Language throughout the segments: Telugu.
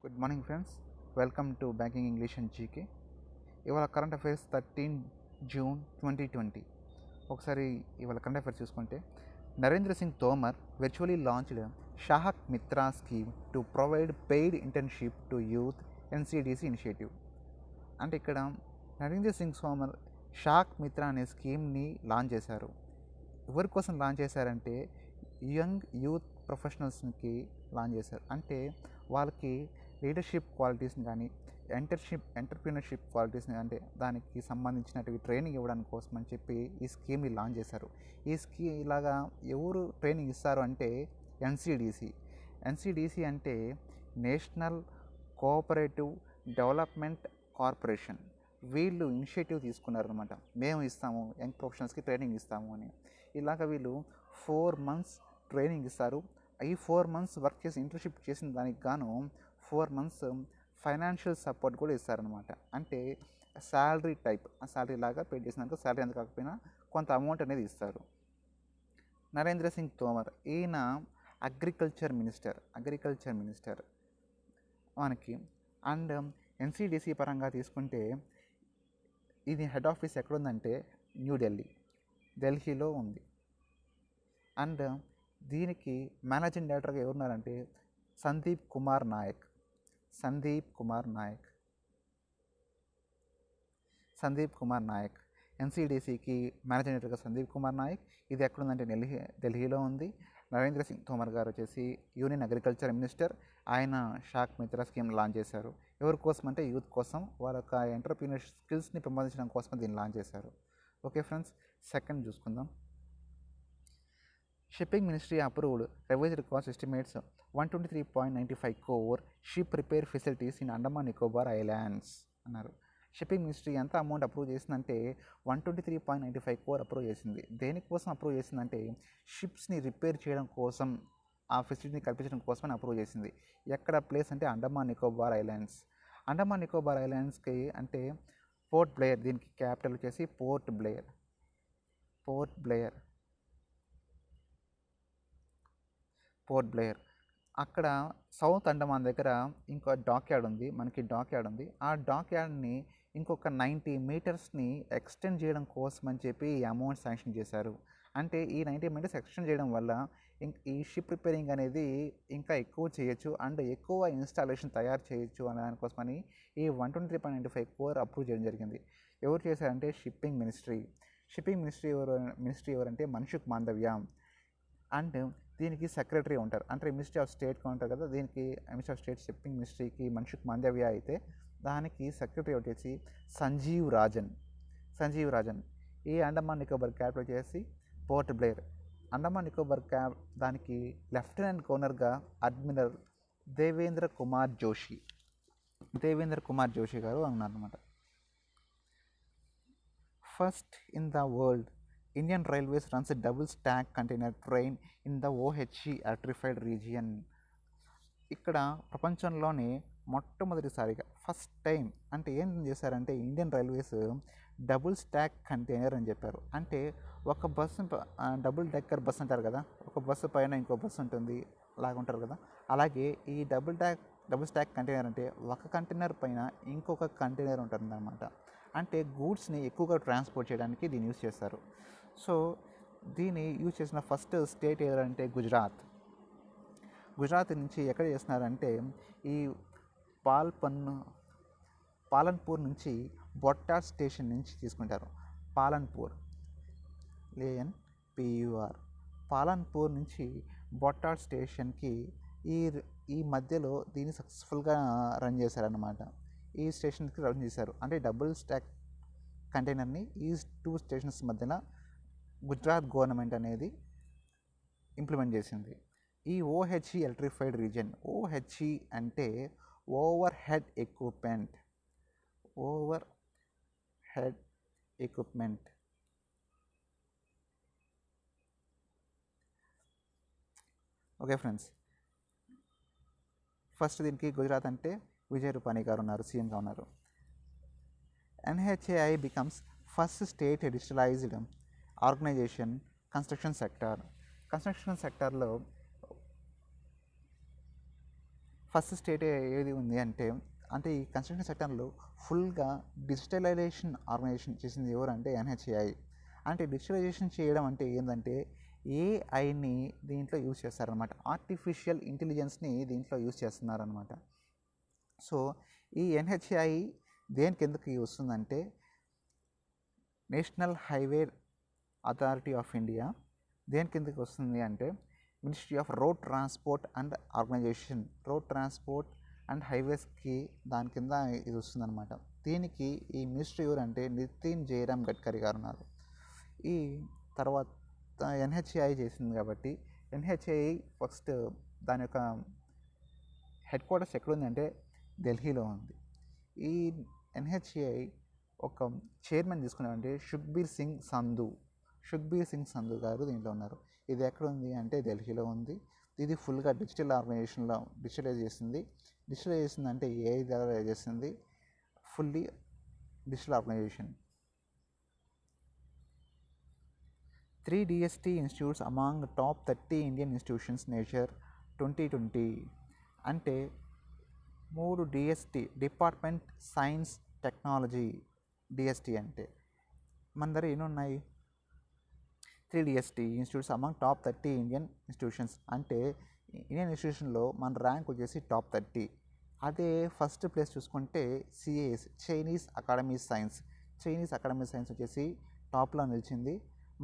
Good morning friends, welcome to banking English and GK. ఇవాళ కరెంట్ అఫైర్స్ 13 జూన్ 2020. ఒకసారి ఇవాళ కరెంట్ అఫైర్స్ చూసుకుంటే, Narendra Singh Tomar virtually launched Sahakar Mitra scheme to provide paid internship to youth NCDC initiative. అంటే ఇక్కడ నరేంద్ర సింగ్ తోమర్ షాహక్ మిత్రా అనే స్కీమ్ని లాంచ్ చేశారు. ఎవరి కోసం లాంచ్ చేశారంటే యంగ్ యూత్ ప్రొఫెషనల్స్కి లాంచ్ చేశారు. అంటే వాళ్ళకి లీడర్షిప్ క్వాలిటీస్ని కానీ ఎంటర్ప్రీనర్షిప్ క్వాలిటీస్ని, అంటే దానికి సంబంధించినవి ట్రైనింగ్ ఇవ్వడానికి కోసం అని చెప్పి ఈ స్కీమ్ని లాంచ్ చేశారు. ఈ స్కీమ్ ఇలాగా ఎవరు ట్రైనింగ్ ఇస్తారు అంటే ఎన్సిడిసి అంటే నేషనల్ కోఆపరేటివ్ డెవలప్మెంట్ కార్పొరేషన్. వీళ్ళు ఇనిషియేటివ్ తీసుకున్నారనమాట. మేము ఇస్తాము, యంగ్ ప్రొఫెషనల్స్కి ట్రైనింగ్ ఇస్తాము అని. ఇలాగ వీళ్ళు 4 months ట్రైనింగ్ ఇస్తారు. ఈ 4 months వర్క్ చేసి ఇంటర్న్షిప్ చేసిన దానికి గాను 4 months ఫైనాన్షియల్ సపోర్ట్ కూడా ఇస్తారనమాట. అంటే శాలరీ టైప్, శాలరీ లాగా పే చేసినాక శాలరీ ఎంత కాకపోయినా కొంత అమౌంట్ అనేది ఇస్తారు. నరేంద్ర సింగ్ తోమర్ ఈయన అగ్రికల్చర్ మినిస్టర్ మనకి. అండ్ ఎన్సిడిసి పరంగా తీసుకుంటే ఇది హెడ్ ఆఫీస్ ఎక్కడుందంటే ఢిల్లీలో ఉంది. అండ్ దీనికి మేనేజింగ్ డైరెక్టర్గా ఎవరున్నారంటే సందీప్ కుమార్ నాయక్. ఎన్సిడిసికి మేనేజింగ్ డైరెక్టర్గా సందీప్ కుమార్ నాయక్. ఇది ఎక్కడుందంటే ఢిల్లీలో ఉంది. నరేంద్ర సింగ్ తోమర్ గారు వచ్చేసి యూనియన్ అగ్రికల్చర్ మినిస్టర్. ఆయన షాక్ మిత్రా స్కీమ్ లాంచ్ చేశారు. ఎవరి కోసం అంటే యూత్ కోసం, వాళ్ళ యొక్క ఎంటర్ప్రీనర్ స్కిల్స్ని పెంపొందించడం కోసం దీన్ని లాంచ్ చేశారు. ఓకే ఫ్రెండ్స్, సెకండ్ చూసుకుందాం. Shipping ministry approved revised cost estimates 123.95 crore ship repair facilities in Andaman Nicobar islands అన్నారు. షిప్పింగ్ మినిస్ట్రీ ఎంత అమౌంట్ అప్రూవ్ చేసిందంటే 123.95 crore అప్రూవ్ చేసింది. దేనికోసం అప్రూవ్ చేసిందంటే షిప్స్ని రిపేర్ చేయడం కోసం, ఆ ఫెసిలిటీని కల్పించడం కోసమని అప్రూవ్ చేసింది. ఎక్కడ ప్లేస్ అంటే అండమాన్ నికోబార్ ఐలాండ్స్కి అంటే పోర్ట్ బ్లేయర్, దీనికి క్యాపిటల్ వచ్చేసి పోర్ట్ బ్లేయర్. అక్కడ సౌత్ అండమాన్ దగ్గర ఇంకో డాక్యార్డ్ ఉంది. ఆ డాక్యార్డ్ని ఇంకొక 90 meters ఎక్స్టెండ్ చేయడం కోసం అని చెప్పి ఈ అమౌంట్ శాంక్షన్ చేశారు. అంటే ఈ 90 meters ఎక్స్టెండ్ చేయడం వల్ల ఈ షిప్ రిపేరింగ్ అనేది ఇంకా ఎక్కువ చేయొచ్చు అండ్ ఎక్కువ ఇన్స్టాలేషన్ తయారు చేయొచ్చు అనే దానికోసమని ఈ 123.95 crore అప్రూవ్ చేయడం జరిగింది. ఎవరు చేశారంటే షిప్పింగ్ మినిస్ట్రీ ఎవరంటే మన్సుఖ్ మాండవ్య. అండ్ దీనికి సెక్రటరీ ఉంటారు, అంటే మినిస్ట్రీ ఆఫ్ స్టేట్గా ఉంటారు కదా. దీనికి మినిస్ట్రీ ఆఫ్ స్టేట్ షిప్పింగ్ మినిస్ట్రీకి మన్సుఖ్ మాండవ్య అయితే, దానికి సెక్రటరీ వచ్చేసి సంజీవ్ రాజన్. ఈ అండమాన్ నికోబార్ క్యాపిటల్ వచ్చేసి పోర్ట్ బ్లేయర్. అండమాన్ నికోబార్ దానికి లెఫ్టినెంట్ గవర్నర్గా అడ్మిరల్ దేవేంద్ర కుమార్ జోషి గారు ఉన్నారన్నమాట. First in the world, Indian Railways runs a double stack container train in the OHE electrified region. ఇక్కడ ప్రపంచంలోనే మొట్టమొదటిసారిగా ఫస్ట్ టైం అంటే ఏం చేశారంటే Indian railways double stock container అని చెప్పారు. అంటే ఒక బస్సు, డబుల్ డెక్కర్ బస్ అంటారు కదా, ఒక బస్సు పైన ఇంకో బస్సు ఉంటుంది అలాగ ఉంటారు కదా. అలాగే ఈ డబుల్ స్టాక్ కంటైనర్ అంటే ఒక కంటైనర్ పైన ఇంకొక కంటైనర్ ఉంటుంది అన్నమాట. అంటే గూడ్స్ని ఎక్కువగా ట్రాన్స్పోర్ట్ చేయడానికి దీన్ని యూజ్ చేస్తారు. సో దీన్ని యూజ్ చేసిన ఫస్ట్ స్టేట్ ఏదంటే గుజరాత్ నుంచి ఎక్కడ చేస్తున్నారంటే ఈ పాలన్పూర్ నుంచి బొట్టాడ్ స్టేషన్ నుంచి తీసుకుంటారు. పాలన్పూర్ నుంచి బొట్టాడ్ స్టేషన్కి ఈ మధ్యలో దీన్ని సక్సెస్ఫుల్గా రన్ చేశారన్నమాట. ఈ స్టేషన్కి రన్ చేశారు. అంటే డబుల్ స్టాక్ కంటైనర్ని ఈ 2 స్టేషన్స్ మధ్యన గుజరాత్ గవర్నమెంట్ అనేది ఇంప్లిమెంట్ చేసింది. ఈ ఓహెచ్ఈ ఎలక్ట్రిఫైడ్ రీజియన్, ఓహెచ్ఈ అంటే over head equipment. Okay friends, first దీనికి గుజరాత్ అంటే విజయ్ రూపానీ గారు ఉన్నారు, సీఎంగా ఉన్నారు. NHAI becomes first state digitalized organisation construction సెక్టార్లో ఫస్ట్ స్టేట్ ఏది ఉంది అంటే ఈ కన్స్ట్రక్షన్ సెక్టర్లో ఫుల్గా డిజిటలైజేషన్ ఆర్గనైజేషన్ చేసింది ఎవరు అంటే ఎన్హెచ్ఏఐ. అంటే డిజిటలైజేషన్ చేయడం అంటే ఏంటంటే ఏఐని దీంట్లో యూజ్ చేస్తారనమాట, ఆర్టిఫిషియల్ ఇంటెలిజెన్స్ని దీంట్లో యూజ్ చేస్తున్నారనమాట. సో ఈ ఎన్హెచ్ఏఐ దేనికి ఎందుకు వస్తుందంటే National Highway Authority of India దేనికి ఎందుకు వస్తుంది అంటే ministry of road transport and organisation, road transport and హైవేస్కి దాని కింద ఇది వస్తుందన్నమాట. దీనికి ఈ మినిస్ట్రీ ఎవరు అంటే నితిన్ జయరామ్ గడ్కరీ గారు ఉన్నారు. ఈ తర్వాత ఎన్హెచ్ఏఐ చేసింది కాబట్టి ఎన్హెచ్ఏఐ ఫస్ట్ దాని యొక్క హెడ్ క్వార్టర్స్ ఎక్కడుంది అంటే ఢిల్లీలో ఉంది. ఈ ఎన్హెచ్ఏఐ ఒక చైర్మన్ తీసుకున్నారంటే సుఖ్బీర్ సింగ్ సంధు గారు దీంట్లో ఉన్నారు. ఇది ఎక్కడ ఉంది అంటే ఢిల్లీలో ఉంది. ఇది ఫుల్గా డిజిటలైజ్ చేసింది అంటే ఏఐ ద్వారా చేసింది, fully digital organisation. 3 DST institutes among top 30 Indian institutions Nature 2020 అంటే 3 DST department science technology. DST అంటే మన దగ్గర ఎన్ని ఉన్నాయి? 3 DST institutes among top 30 Indian institutions అంటే ఇండియన్ ఇన్స్టిట్యూషన్లో మన ర్యాంక్ వచ్చేసి టాప్ 30. అదే ఫస్ట్ ప్లేస్ చూసుకుంటే CAS చైనీస్ అకాడమీ సైన్స్ వచ్చేసి టాప్లో నిలిచింది.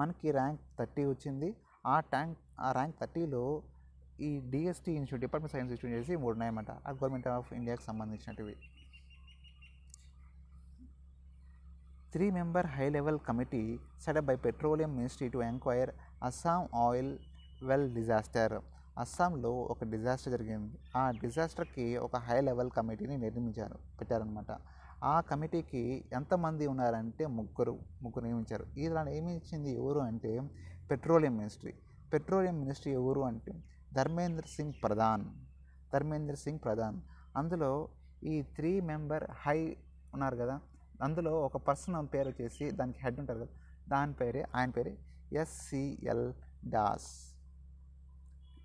మనకి ర్యాంక్ 30 వచ్చింది. ఆ ర్యాంక్ 30లో ఈ DST institute department science institute చేసి 3 ఉన్నాయన్నమాట. ఆ గవర్నమెంట్ ఆఫ్ ఇండియాకి సంబంధించినవి. 3-member high-level committee set up by Petroleum Ministry to enquire Assam oil well disaster. అస్సాంలో ఒక డిజాస్టర్ జరిగింది. ఆ డిజాస్టర్కి ఒక హై లెవెల్ కమిటీని పెట్టారనమాట. ఆ కమిటీకి ఎంతమంది ఉన్నారంటే ముగ్గురు నియమించారు. ఇలా నియమించింది ఎవరు అంటే పెట్రోలియం మినిస్ట్రీ ఎవరు అంటే ధర్మేంద్ర సింగ్ ప్రధాన్. అందులో ఈ 3-member హై ఉన్నారు కదా, అందులో ఒక పర్సన్ పేరు వచ్చేసి దానికి హెడ్ ఉంటారు కదా, ఆయన పేరే SCL దాస్.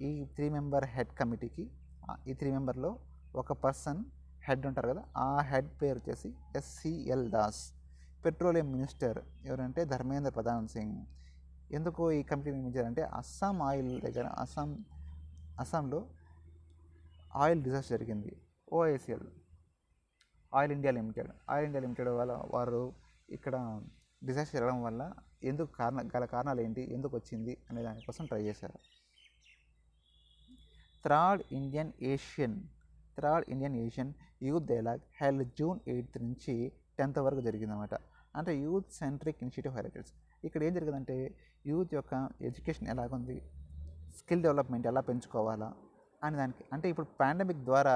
ఈ 3-member హెడ్ కమిటీకి ఈ 3-memberలో ఒక పర్సన్ హెడ్ ఉంటారు కదా, ఆ హెడ్ పేరు వచ్చేసి SCL దాస్. పెట్రోలియం మినిస్టర్ ఎవరంటే ధర్మేంద్ర ప్రధాన్ సింగ్. ఎందుకు ఈ కమిటీ నియమించారంటే అస్సాం ఆయిల్ దగ్గర అస్సాంలో ఆయిల్ డిజాస్టర్ జరిగింది. OICL ఆయిల్ ఇండియా లిమిటెడ్ వారు ఇక్కడ డిజాస్టర్ జరగడం వల్ల గల కారణాలు ఏంటి, ఎందుకు వచ్చింది అనే దానికోసం ట్రై చేశారు. Third Indian Asian youth dialogue held June 8 నుంచి 10th వరకు జరిగిందన్నమాట. అంటే యూత్ సెంట్రిక్ ఇనిషియేటివ్ హైలైటెడ్స్. ఇక్కడ ఏం జరిగిందంటే యూత్ యొక్క ఎడ్యుకేషన్ ఎలాగుంది, స్కిల్ డెవలప్మెంట్ ఎలా పెంచుకోవాలా అని దానికి, అంటే ఇప్పుడు పాండమిక్ ద్వారా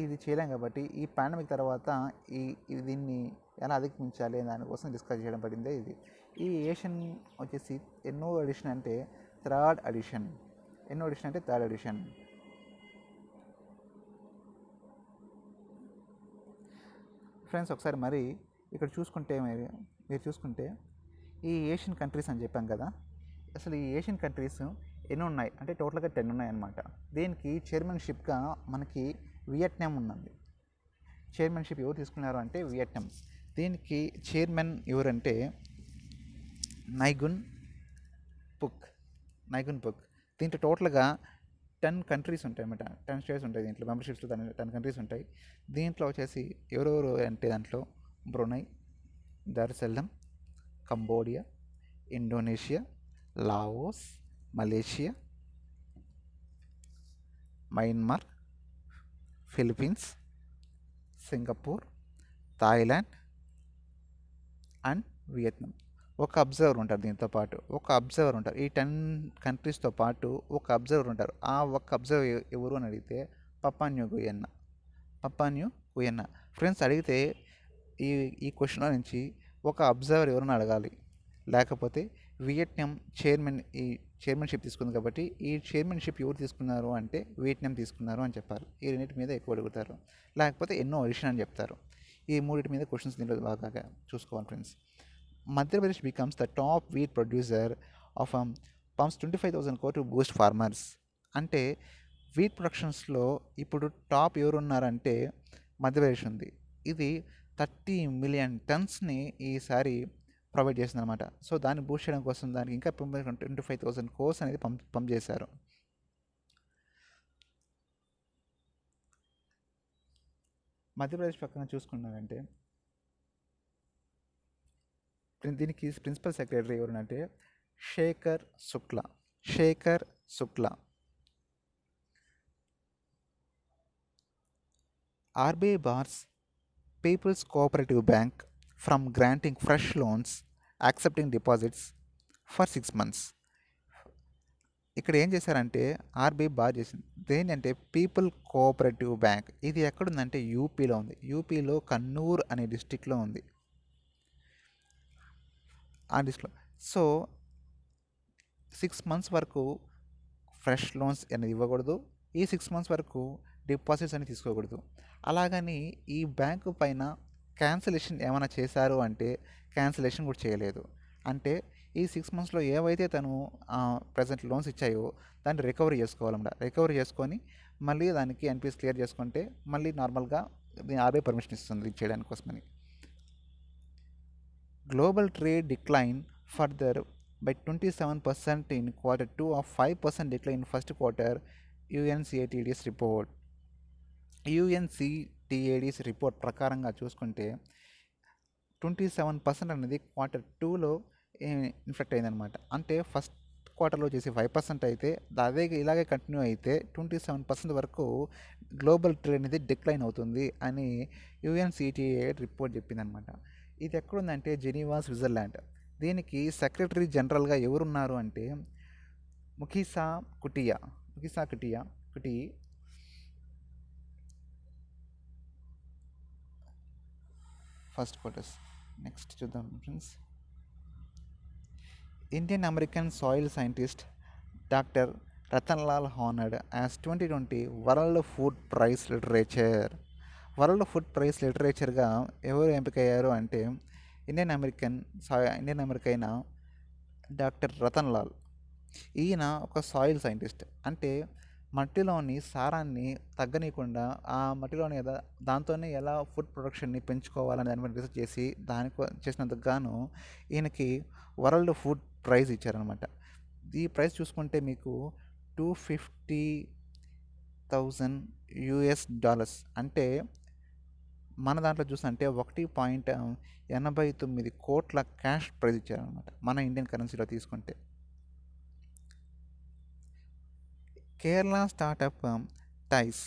ఇది చేయలేం కాబట్టి ఈ పాండమిక్ తర్వాత దీన్ని ఎలా అధిగమించాలి దానికోసం డిస్కస్ చేయడం పడిందే ఇది. ఈ ఏషియన్ వచ్చేసి ఎన్నో ఎడిషన్ అంటే థర్డ్ ఎడిషన్. ఫ్రెండ్స్ ఒకసారి మరి ఇక్కడ చూసుకుంటే మీరు చూసుకుంటే ఈ ఏషియన్ కంట్రీస్ అని చెప్పాం కదా, అసలు ఈ ఏషియన్ కంట్రీస్ ఎన్ని ఉన్నాయి అంటే టోటల్గా 10 ఉన్నాయన్నమాట. దీనికి చైర్మన్షిప్గా మనకి వియట్నాం ఉన్నది. చైర్మన్షిప్ ఎవరు తీసుకున్నారు అంటే వియట్నాం. దీనికి చైర్మన్ ఎవరంటే నైగున్ పుక్. దీంట్లో టోటల్గా 10 కంట్రీస్ ఉంటాయి అన్నమాట, 10 స్టేట్స్ ఉంటాయి. దీంట్లో మెంబర్షిప్స్లో 10 కంట్రీస్ ఉంటాయి. దీంట్లో వచ్చేసి ఎవరెవరు అంటే దాంట్లో Brunei, Darussalam, Cambodia, Indonesia, Laos, Malaysia, Myanmar, Philippines, Singapore, Thailand and Vietnam. ఒక అబ్జర్వర్ ఉంటారు. దీంతో పాటు ఈ 10 కంట్రీస్తో పాటు ఒక అబ్జర్వర్ ఉంటారు. ఆ ఒక అబ్జర్వర్ ఎవరు అని అడిగితే పప్పాన్యూ గుయెన్నా. ఫ్రెండ్స్ అడిగితే ఈ క్వశ్చన్లో నుంచి ఒక అబ్జర్వర్ ఎవరైనా అడగాలి, లేకపోతే వియట్నాం చైర్మన్షిప్ తీసుకుంది కాబట్టి ఈ చైర్మన్షిప్ ఎవరు తీసుకున్నారు అంటే వియట్నాం తీసుకున్నారు అని చెప్పాలి. ఈ రెండింటి మీద ఎక్కువ అడుగుతారు, లేకపోతే ఎన్నో ఎడిషన్ అని చెప్తారు. ఈ మూడింటి మీద క్వశ్చన్స్ దీంట్లో బాగా చూసుకోవాలి friends. Madhya Pradesh becomes the top wheat producer of pumps 25,000 crore to boost farmers. అంటే వీట్ ప్రొడక్షన్స్లో ఇప్పుడు టాప్ ఎవరున్నారంటే మధ్యప్రదేశ్ ఉంది. ఇది 30 మిలియన్ టన్స్ని ఈసారి ప్రొవైడ్ చేసిందనమాట. సో దాన్ని బూస్ట్ చేయడం కోసం దానికి ఇంకా 25,000 కోర్స్ అనేది పంప్ చేశారు. మధ్యప్రదేశ్ పక్కన చూసుకున్నారంటే దీనికి ప్రిన్సిపల్ సెక్రటరీ ఎవరంటే Shekhar Shukla. RBI bars people's cooperative bank from granting fresh loans accepting deposits for 6 months. ఇక్కడ ఏం చేశారంటే ఆర్బీఐ బార్ చేసింది దేని పీపుల్ కోఆపరేటివ్ బ్యాంక్. ఇది ఎక్కడుందంటే యూపీలో ఉంది. యూపీలో కన్నూర్ అనే డిస్టిక్లో ఉంది. ఆ డిస్ట్రిక్ట్లో సో 6 months వరకు ఫ్రెష్ లోన్స్ అనేది ఇవ్వకూడదు. ఈ 6 months వరకు డిపాజిట్స్ అని తీసుకోకూడదు. అలాగని ఈ బ్యాంకు పైన క్యాన్సిలేషన్ ఏమైనా చేశారు అంటే క్యాన్సిలేషన్ కూడా చేయలేదు. అంటే ఈ 6 monthsలో ఏవైతే తను ప్రజెంట్ లోన్స్ ఇచ్చాయో దాన్ని రికవరీ చేసుకోవాలన్నమాట. రికవరీ చేసుకొని మళ్ళీ దానికి ఎన్పిఎస్ క్లియర్ చేసుకుంటే మళ్ళీ నార్మల్గా ఆర్బీఐ పర్మిషన్ ఇస్తుంది ఇది చేయడానికి కోసమని. Global trade decline further by 27% in Q2 of 5% decline in first quarter, UNCTAD's report. UNCTAD's report ప్రకారంగా చూసుకుంటే 27% అనేది Q2లో ఇన్ఫెక్ట్ అయిందనమాట. అంటే ఫస్ట్ క్వార్టర్లో చేసి 5% అయితే అదే ఇలాగే కంటిన్యూ అయితే 27% వరకు గ్లోబల్ ట్రేడ్ అనేది డిక్లైన్ అవుతుంది అని UNCTAD రిపోర్ట్ చెప్పిందనమాట. ఇది ఎక్కడుందంటే జెనీవా, స్విట్జర్లాండ్. దీనికి సెక్రటరీ జనరల్గా ఎవరున్నారు అంటే Mukhisa Kituyi first quarters. Next చూద్దాం friends. Indian American soil scientist doctor Rattan Lal honoured as 2020 world food prize లిటరేచర్గా ఎవరు ఎంపికయ్యారు అంటే Indian American doctor Rattan Lal. ఈయన ఒక సాయిల్ సైంటిస్ట్. అంటే మట్టిలోని సారాన్ని తగ్గనీయకుండా ఆ మట్టిలోని దాంతోనే ఎలా ఫుడ్ ప్రొడక్షన్ని పెంచుకోవాలని దాని మీద రీసెర్చ్ చేసి చేసినందుకు గాను ఈయనకి వరల్డ్ ఫుడ్ ప్రైజ్ ఇచ్చారనమాట. ఈ ప్రైజ్ చూసుకుంటే మీకు $250,000 అంటే మన దాంట్లో చూస్తుంటే 1.89 కోట్ల క్యాష్ ప్రైజ్ ఇచ్చారనమాట మన ఇండియన్ కరెన్సీలో తీసుకుంటే. Kerala startup ties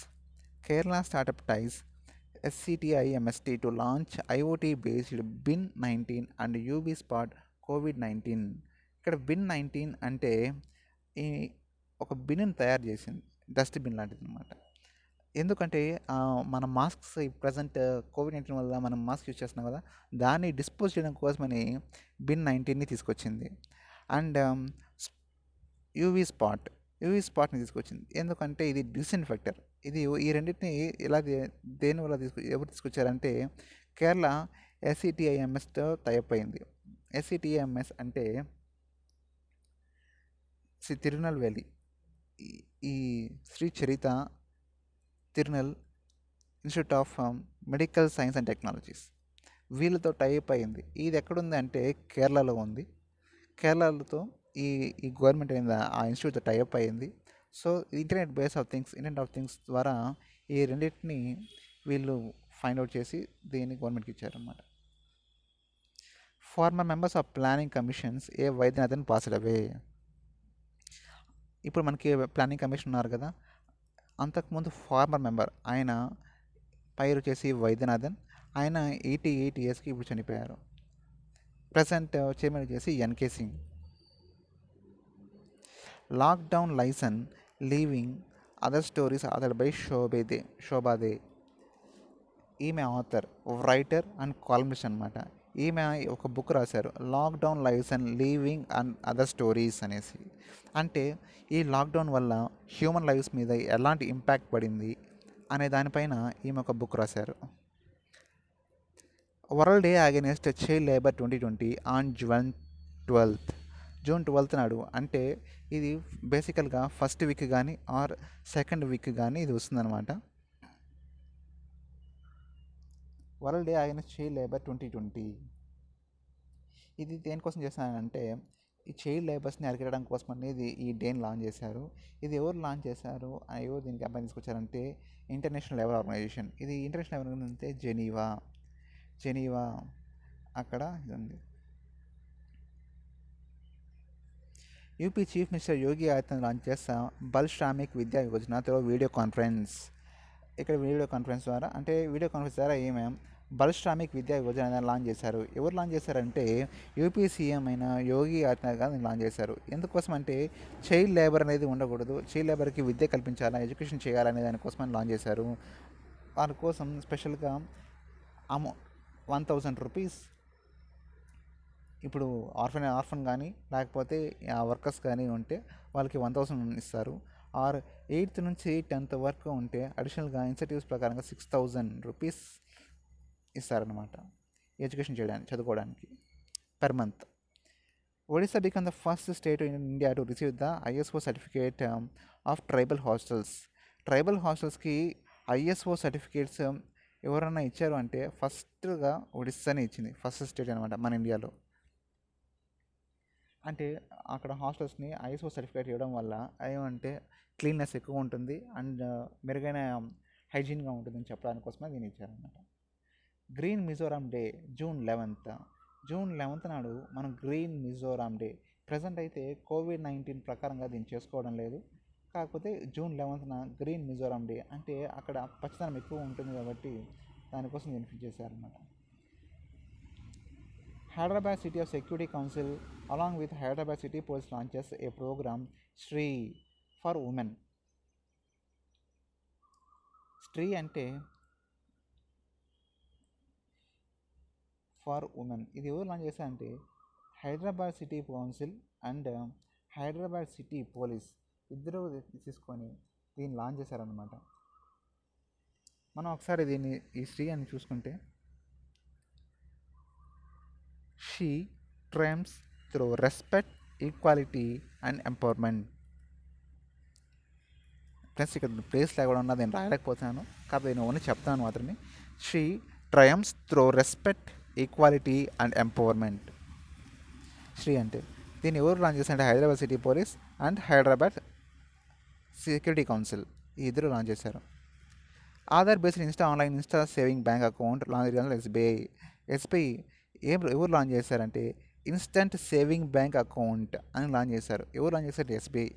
SCTIMST to launch IoT based BIN19 and UBSpot COVID-19. ఇక్కడ BIN19 అంటే ఈ ఒక బిన్ని తయారు చేసింది, డస్ట్బిన్ లాంటిది అనమాట. ఎందుకంటే మన మాస్క్స్ ప్రజెంట్ COVID-19 వల్ల మనం మాస్క్ యూజ్ చేస్తున్నాం కదా, దాన్ని డిస్పోజ్ చేయడం కోసమని BIN19ని తీసుకొచ్చింది. అండ్ యూవీ స్పాట్ని తీసుకొచ్చింది. ఎందుకంటే ఇది డిస్ఇన్ఫెక్టర్. ఇది ఈ రెండింటిని దేనివల్ల ఎవరు తీసుకొచ్చారంటే కేరళ SCTIMSతో టైప్ అయింది. SCTIMS అంటే శ్రీ తిరునల్వేలి, ఈ శ్రీ చరిత Tirunal institute of medical science and technologies వీళ్ళతో టైప్ అయింది. ఇది ఎక్కడుంది అంటే కేరళలో ఉంది. కేరళతో ఈ గవర్నమెంట్ అనేది ఆ ఇన్స్టిట్యూట్తో టైప్ అయింది. సో ఇంటర్నెట్ ఆఫ్ థింగ్స్ ద్వారా ఈ రెండింటిని వీళ్ళు ఫైండ్ అవుట్ చేసి దీన్ని గవర్నమెంట్కి ఇచ్చారన్నమాట. Former members of planning commissions Vaidyanathan passed away. ఇప్పుడు మనకి ప్లానింగ్ కమిషన్ ఉన్నారు కదా, అంతకుముందు ఫార్మర్ మెంబర్ ఆయన పేరు వచ్చేసి వైద్యనాథన్. ఆయన 88 yearsకి ఇప్పుడు చనిపోయారు. ప్రజెంట్ చైర్మన్ వచ్చేసి NK Singh. Lockdown lies on leaving other stories authored by Shobhaa De. ఈమె ఆథర్, రైటర్ అండ్ కాలమిస్ట్ అనమాట. ఈమె ఒక బుక్ రాశారు, lockdown lies on leaving and other stories అనేసి. అంటే ఈ లాక్డౌన్ వల్ల హ్యూమన్ లైఫ్స్ మీద ఎలాంటి ఇంపాక్ట్ పడింది అనే దానిపైన ఈమె ఒక బుక్ రాశారు. World day against child labour 2020 on June 12th. June 12th నాడు, అంటే ఇది బేసికల్గా ఫస్ట్ వీక్ కానీ ఆర్ సెకండ్ వీక్ కానీ ఇది వస్తుందన్నమాట. World day against child labour 2020. ఇది దేనికోసం చేస్తున్నానంటే ఈ చైల్డ్ లేబర్స్ని అరికట్టడం కోసం అనేది ఈ డేని లాంచ్ చేశారు. ఇది ఎవరు లాంచ్ చేశారు, ఎవరు దీనికి అబ్బాయి తీసుకొచ్చారంటే ఇంటర్నేషనల్ లేబర్ ఆర్గనైజేషన్. ఇది ఇంటర్నేషనల్ లేబర్ ఆర్గనైజేషన్ అంటే జెనీవా అక్కడ ఇది ఉంది. UP chief minister Yogi Adityanath launch చేస్తా బల్ శ్రామిక్ విద్యా యోజనతో వీడియో కాన్ఫరెన్స్. ఇక్కడ వీడియో కాన్ఫరెన్స్ ద్వారా ఏమేం బల్ శ్రామిక్ విద్యా యోజన లాంచ్ చేశారు. ఎవరు లాంచ్ చేశారంటే యూపీ సీఎం అయిన యోగి ఆదిత్యనాథ్ గారు లాంచ్ చేశారు. ఎందుకోసం అంటే చైల్డ్ లేబర్ అనేది ఉండకూడదు, చైల్డ్ లేబర్కి విద్య కల్పించాలా, ఎడ్యుకేషన్ చేయాలనే దానికోసం లాంచ్ చేశారు. వాళ్ళ కోసం స్పెషల్గా 1000 రూపీస్ ఇప్పుడు ఆర్ఫన్ కానీ లేకపోతే వర్కర్స్ కానీ ఉంటే వాళ్ళకి 1000 ఇస్తారు. ఆర్ 8th నుంచి 10th వరకు ఉంటే అడిషనల్గా ఇన్సెంటివ్స్ ప్రకారంగా 6000 రూపీస్ ఇస్తారనమాట ఎడ్యుకేషన్ చదువుకోవడానికి per month. Odisha become the first state in India to receive the ISO certificate of tribal హాస్టల్స్కి ఐఎస్ఓ సర్టిఫికేట్స్ ఎవరన్నా ఇచ్చారు అంటే ఫస్ట్గా ఒడిస్సానే ఇచ్చింది, ఫస్ట్ స్టేట్ అనమాట మన ఇండియాలో. అంటే అక్కడ హాస్టల్స్ని ఐఎస్ఓ సర్టిఫికేట్ ఇవ్వడం వల్ల ఏమంటే క్లీన్నెస్ ఎక్కువ ఉంటుంది అండ్ మెరుగైన హైజీన్గా ఉంటుందని చెప్పడానికి కోసమే దీన్ని ఇచ్చారనమాట. Green Mizoram day June 11th నాడు మనం గ్రీన్ మిజోరాం డే. ప్రజెంట్ అయితే COVID-19 ప్రకారంగా దీన్ని చేసుకోవడం లేదు, కాకపోతే June 11th green Mizoram day అంటే అక్కడ పచ్చదనం ఎక్కువ ఉంటుంది కాబట్టి దానికోసం దీన్ని ఫిక్స్ చేశారనమాట. Hyderabad City of Security Council along with Hyderabad City Police launches a program Stree for Women. స్ట్రీ అంటే ఫర్ ఉమెన్. ఇది ఎవరు లాంచ్ చేశారంటే Hyderabad city council and Hyderabad city police ఇద్దరు తీసుకొని దీన్ని లాంచ్ చేశారనమాట. మనం ఒకసారి దీన్ని ఈ స్ట్రీ అని చూసుకుంటే she triumphs through respect, equality and empowerment. Friends ఇక్కడ ప్లేస్ లేకుండా ఉన్నది నేను రాయలేకపోతున్నాను, కాబట్టి నేను ఓన్లీ చెప్తాను మాత్రమే. She triumphs through respect, equality and empowerment. Stree అంటే దీన్ని ఎవరు లాంచ్ చేశారంటే Hyderabad city police and Hyderabad security council ఈ ఇద్దరు లాంచ్ చేశారు. Aadhaar based online saving bank account launch SBI ఎవరు లాంచ్ చేశారంటే ఇన్స్టెంట్ సేవింగ్ బ్యాంక్ అకౌంట్ అని లాంచ్ చేశారు. ఎవరు లాంచ్ చేశారు? ఎస్బీఐ.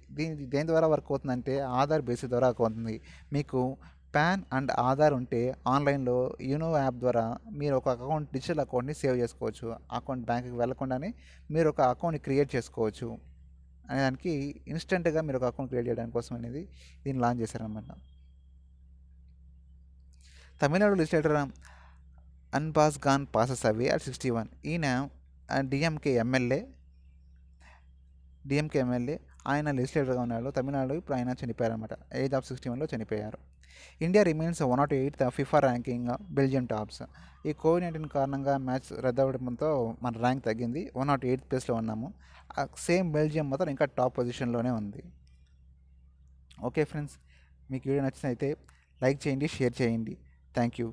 దేని ద్వారా వర్క్ అవుతుందంటే ఆధార్ బేసిస్ ద్వారా వర్క్ అవుతుంది. మీకు పాన్ అండ్ ఆధార్ ఉంటే ఆన్లైన్లో యూనో యాప్ ద్వారా మీరు ఒక డిజిటల్ అకౌంట్ని సేవ్ చేసుకోవచ్చు. అకౌంట్ బ్యాంక్కి వెళ్ళకుండానే మీరు ఒక అకౌంట్ని క్రియేట్ చేసుకోవచ్చు అనే దానికి ఇన్స్టెంట్గా మీరు ఒక అకౌంట్ క్రియేట్ చేయడానికి కోసం అనేది దీన్ని లాంచ్ చేశారన్నమాట. తమిళనాడు లెజిస్లేటర్ అన్బాస్ ఖాన్ పాసెస్ అవే అట్ 61. ఈయన డిఎంకే ఎమ్మెల్యే ఆయన లెజిస్లేటర్గా ఉన్నాడు తమిళనాడు. ఇప్పుడు ఆయన చనిపోయారు అనమాట. ఏజ్ ఆఫ్ 61లో చనిపోయారు. India remains 108th FIFA ranking, Belgium tops. ఈ COVID-19 కారణంగా మ్యాచ్ రద్దవడంతో మన ర్యాంక్ తగ్గింది, 108th ప్లేస్లో ఉన్నాము. సేమ్ బెల్జియం మాత్రం ఇంకా టాప్ పొజిషన్లోనే ఉంది. ఓకే ఫ్రెండ్స్, మీకు వీడియో నచ్చినైతే లైక్ చేయండి, షేర్ చేయండి. Thank you.